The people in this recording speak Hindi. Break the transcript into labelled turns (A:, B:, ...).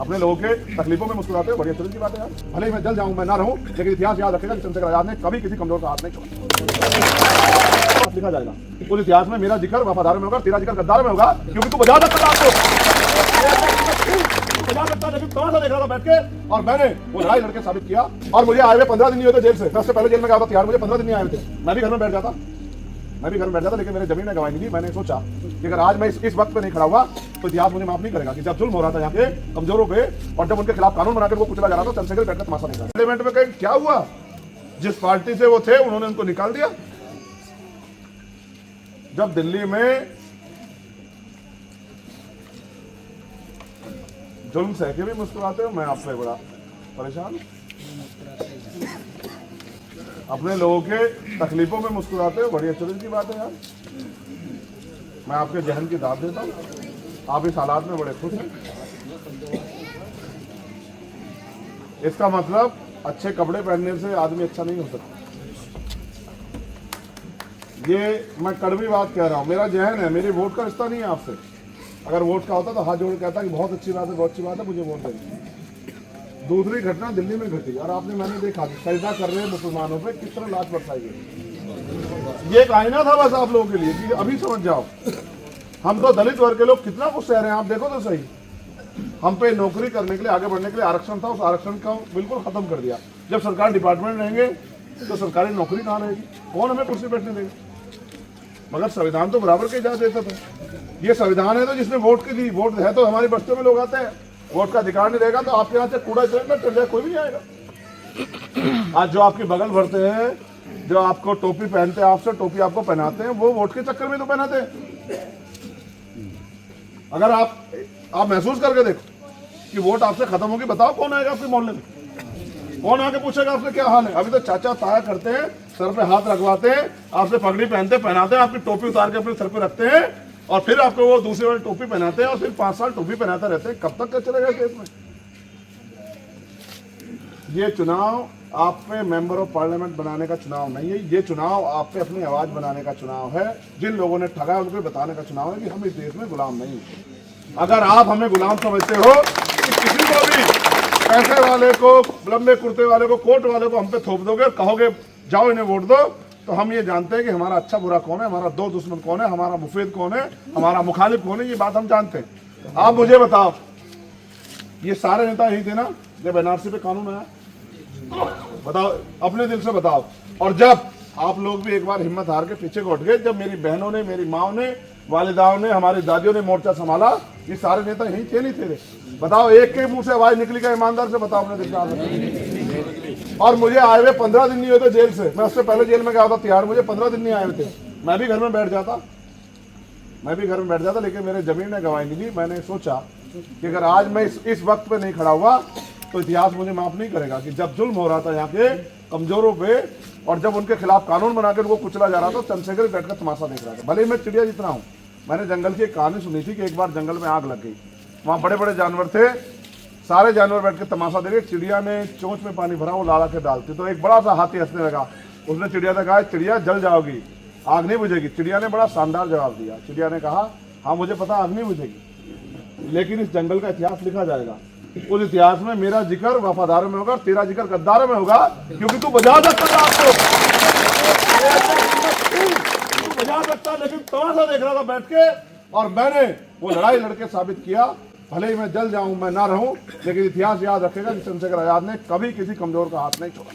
A: अपने लोगों के तकलीफों में मुस्कुराते हो, बड़ी अच्छी की बात है यार। भले ही मैं जल जाऊं, मैं ना रहूं, लेकिन इतिहास याद रखेगा कि चंद्रशेखर आजाद ने कभी किसी कमजोर का हाथ नहीं छोड़ा। लिखा जाएगा उस इतिहास में मेरा जिक्र वफादार में होगा, तेरा जिक्र गद्दार में होगा, क्योंकि तू बजा सकता था आपको, बजा सकता, लेकिन तमाशा देख रहा था बैठ के, और मैंने वो लड़ाई लड़के साबित किया। और मुझे आए हुए 15 दिन नहीं हुए थे जेल से, मैं उससे पहले जेल में गया था तिहाड़, मुझे 15 दिन नहीं आए थे, मैं भी घर में बैठ जाता, लेकिन मेरे जमीन ने गवाही नहीं दी। मैंने सोचा कि अगर आज मैं इस वक्त पे नहीं खड़ा हुआ तो इतिहास मुझे माफ नहीं करेगा कि जब जुल्म हो रहा था यहाँ पे कमजोरों पे, और जब उनके खिलाफ कानून बनाकर वो कुचला जा रहा था, चंद्रशेखर बैठ कर तमाशा देखा। पार्लियामेंट में कहीं क्या हुआ, जिस पार्टी से वो थे उन्होंने उनको निकाल दिया। जब दिल्ली में जुल्म सह के भी मुस्कुराते हो, मैं आपसे बड़ा परेशान। अपने लोगों के तकलीफों में मुस्कुराते हो, बड़ी अच्छी की बात है यार। मैं आपके जहन की दाद देता हूं, आप इस हालात में बड़े खुश हैं। इसका मतलब अच्छे कपड़े पहनने से आदमी अच्छा नहीं हो सकता। ये मैं कड़वी बात कह रहा हूं, मेरा जहन है, मेरी वोट का रिश्ता नहीं है आपसे। अगर वोट का होता तो हाथ जोड़ कहता कि बहुत अच्छी बात है, बहुत अच्छी बात है, मुझे वोट देंगे। दूसरी घटना दिल्ली में घटी और आपने मैंने देखा सजदा कर रहे मुसलमानों पे किस तरह लाश बरसाई गई। ये एक आईना था बस आप लोगों के लिए कि अभी समझ जाओ, हम तो दलित वर्ग के लोग कितना कुछ सह रहे हैं। आप देखो तो सही, हम पे नौकरी करने के लिए, आगे बढ़ने के लिए आरक्षण था, उस आरक्षण का बिल्कुल खत्म कर दिया। जब सरकार डिपार्टमेंट रहेंगे तो सरकारी नौकरी कहाँ रहेगी, कौन हमें कुर्सी बैठने देगा। मगर संविधान तो बराबर के इजाजत देता था। ये संविधान है तो जिसने वोट की दी, वोट है तो हमारी बस्तियों में लोग आते हैं। वोट का अधिकार नहीं रहेगा तो आपके यहाँ से कूड़ा चल जाए, कोई भी नहीं आएगा। आज जो आपकी बगल भरते हैं, जो आपको टोपी पहनते हैं, आपसे टोपी आपको पहनाते हैं, वो वोट के चक्कर में तो पहनाते हैं। अगर आप महसूस करके देखो कि वोट आपसे खत्म होगी, बताओ कौन आएगा आपके मोहल्ले में, कौन आके पूछेगा आपसे क्या हाल है। अभी तो चाचा ताया करते हैं, सर पे हाथ रखवाते हैं, आपसे पगड़ी पहनाते हैं, आपकी टोपी उतार के अपने सर पे रखते हैं, और फिर आपको वो दूसरी वाली टोपी पहनाते हैं, और फिर 5 साल टोपी पहनाते रहते हैं। कब तक का चलेगा केस में। ये चुनाव आप पे मेंबर ऑफ पार्लियामेंट बनाने का चुनाव नहीं है, ये चुनाव आप पे अपनी आवाज बनाने का चुनाव है। जिन लोगों ने ठगा उनको बताने का चुनाव है कि हम इस देश में गुलाम नहीं। अगर आप हमें गुलाम समझते हो कि किसी को भी, पैसे वाले को, लंबे कुर्ते वाले को, कोट वाले को हम पे थोप दोगे और कहोगे जाओ इन्हें वोट दो, तो हम ये जानते हैं कि हमारा अच्छा बुरा कौन है, हमारा दो दुश्मन कौन है, हमारा मुफीद कौन है, हमारा मुखालिफ कौन है, ये बात हम जानते हैं। आप मुझे बताओ, ये सारे नेता यही थे ना जब एनआरसी पे कानून आया, बताओ अपने दिल से बताओ। और जब आप लोग भी एक बार हिम्मत हार के पीछे को उठ गए, जब मेरी बहनों ने, मेरी माओ ने, वालिदाओं ने, हमारी दादियों ने मोर्चा संभाला, ये सारे नेता यही थे नहीं थे। बताओ, एक के मुंह से आवाज निकली क्या, ईमानदार से बताओ अपने दिल से। और मुझे आए हुए 15 दिन नहीं हुए थे जेल से, मैं उससे पहले जेल में गया था तिहाड़, मुझे 15 दिन नहीं आए थे, मैं भी घर में बैठ जाता, लेकिन मेरे जमीन ने गवाही नहीं दी। मैंने सोचा कि अगर आज मैं इस वक्त पे नहीं खड़ा हुआ तो इतिहास मुझे माफ नहीं करेगा कि जब जुल्म हो रहा था यहाँ के कमजोरों पे, और जब उनके खिलाफ कानून बनाकर उनको कुचला जा रहा था, चंद्रशेखर बैठकर तमाशा देख रहा था। भले ही मैं चिड़िया जितना हूँ, मैंने जंगल की एक कहानी सुनी थी कि एक बार जंगल में आग लग गई, वहाँ बड़े बड़े जानवर थे, सारे जानवर बैठ के तमाशा देखे। चिड़िया ने चोंच में पानी भरा, वो लाला के डालती, तो एक बड़ा सा हाथी हंसने लगा। उसने चिड़िया से कहा, चिड़िया जल जाओगी, आग नहीं बुझेगी। चिड़िया ने बड़ा शानदार जवाब दिया। चिड़िया ने कहा, हाँ मुझे पता आग नहीं बुझेगी, लेकिन इस जंगल का इतिहास लिखा जाएगा, उस इतिहास में मेरा जिक्र वफादारों में होगा, तेरा जिक्र गद्दारों में होगा, क्योंकि तू बजा सकता था आपको, तू बजा सकता, लेकिन तमाशा देख रहा था बैठ के, और मैंने वो लड़ाई लड़के साबित किया। भले ही मैं जल जाऊं, मैं ना रहूं, लेकिन इतिहास याद रखेगा कि चंद्रशेखर आजाद ने कभी किसी कमजोर का हाथ नहीं छोड़ा।